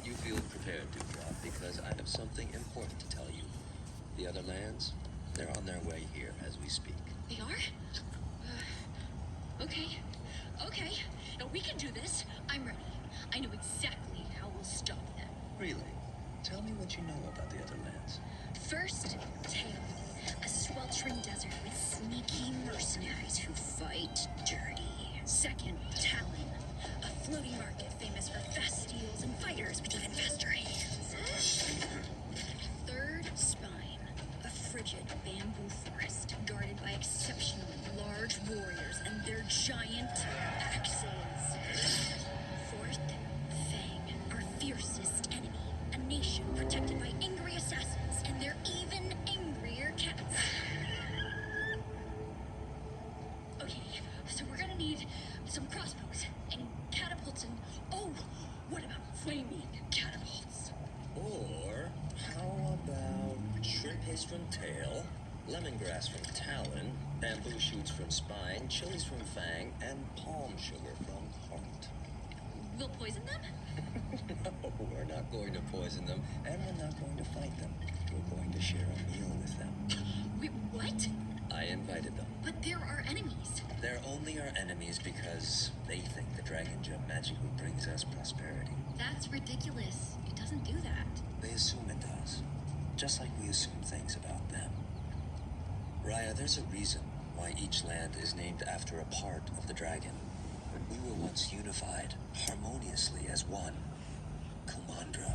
You feel prepared to drop because I have something important to tell you. The other lands, they're on their way here as we speak. They are? Okay. Okay. No, we can do this. I'm ready. I know exactly how we'll stop them. Really? Tell me what you know about the other lands. First, Tail. A sweltering desert with sneaky mercenaries who fight dirty. Second, Talon. A floating market famous for fast steals and fighters with even faster hands. Third, Spine. A frigid bamboo forest guarded by exceptionally large warriors and their giant axes. Fourth, Fang. Our fiercest enemy. A nation protected by angry assassins and their even angrier cats. Okay, so we're gonna need some crossbows and catapults and... Oh, what about flaming catapults? Or how about shrimp paste from Tail, lemongrass from Talon, bamboo shoots from Spine, chilies from Fang, and palm sugar from Heart? We'll poison them? No, we're not going to poison them, and we're not going to fight them. We're going to share a meal with them. Wait, what? I invited them. But they're our enemies. They're only our enemies because they think the dragon gem magically brings us prosperity. That's ridiculous. It doesn't do that. They assume it does, just like we assume things about them. Raya, there's a reason why each land is named after a part of the dragon. We were once unified, harmoniously as one. Kumandra.